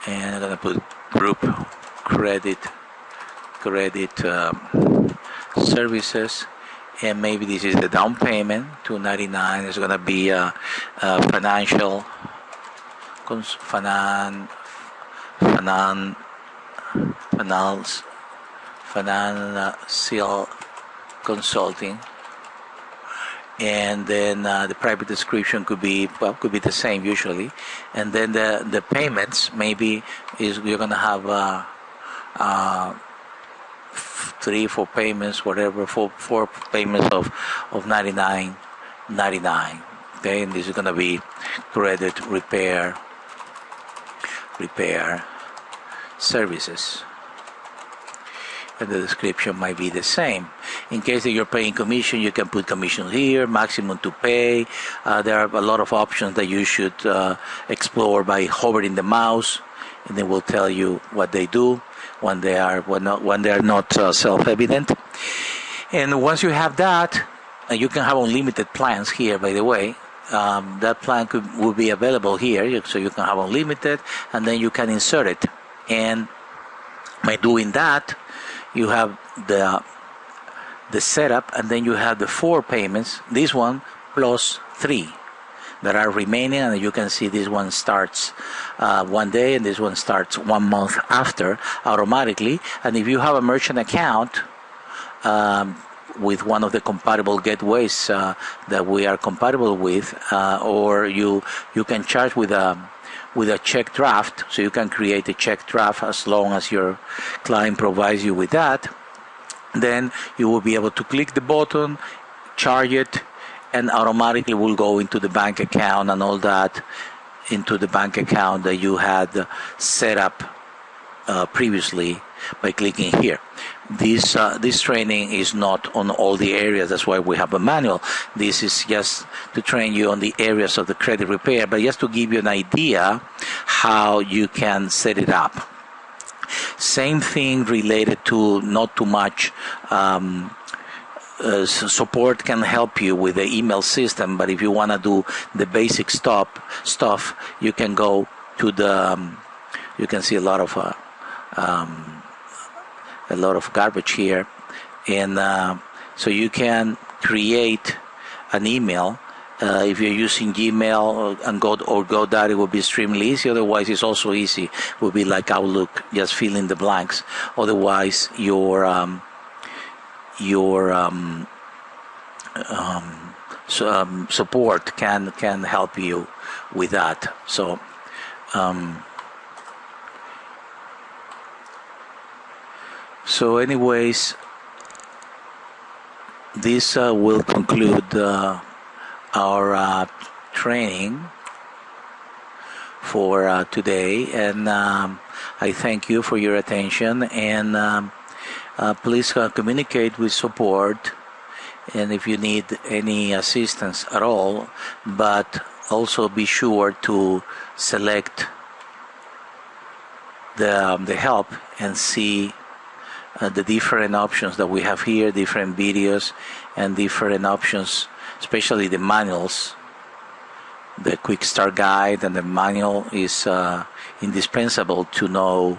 and I'm gonna put group credit services, and maybe this is the down payment, $299. It's gonna be financial financial consulting, and then the private description could be the same usually, and then the payments maybe is you're gonna have 3-4 payments, whatever, four payments of $99.99. Okay, and this is gonna be credit repair services, and the description might be the same. In case that you're paying commission, you can put commission here, maximum to pay. There are a lot of options that you should explore by hovering the mouse, and they will tell you what they do when they are not self-evident. And once you have that, you can have unlimited plans here, by the way. That plan will be available here, so you can have unlimited, and then you can insert it. And by doing that, you have the setup, and then you have the 4 payments, this one plus 3 that are remaining, and you can see this one starts 1 day, and this one starts 1 month after automatically. And if you have a merchant account with one of the compatible gateways that we are compatible with, or you can charge with a check draft, so you can create a check draft as long as your client provides you with that. Then you will be able to click the button, charge it, and automatically will go into the bank account and all that, into the bank account that you had set up previously by clicking here. This training is not on all the areas. That's why we have a manual. This is just to train you on the areas of the credit repair, but just to give you an idea how you can set it up. Same thing related to not too much. Support can help you with the email system, but if you want to do the basic stuff, you can go to the. You can see a lot of garbage here, and so you can create an email. If you're using Gmail and GoDaddy, it will be extremely easy. Otherwise, it's also easy. It will be like Outlook, just fill in the blanks. Otherwise, your support can help you with that. So anyways, this will conclude our training for today, and I thank you for your attention, and please communicate with support, and if you need any assistance at all, but also be sure to select the help and see the different options that we have here, different videos and different options, especially the manuals. The quick start guide and the manual is indispensable to know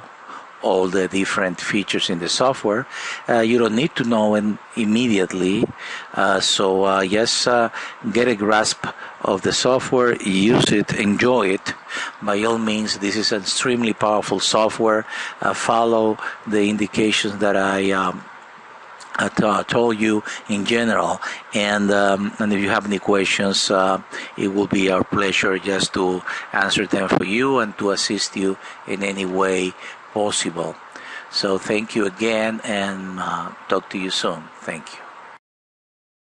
all the different features in the software. You don't need to know them immediately, so just get a grasp of the software, use it, enjoy it. By all means, this is an extremely powerful software. Follow the indications that I told you in general, and if you have any questions, it will be our pleasure just to answer them for you and to assist you in any way possible. So thank you again, and talk to you soon. Thank you.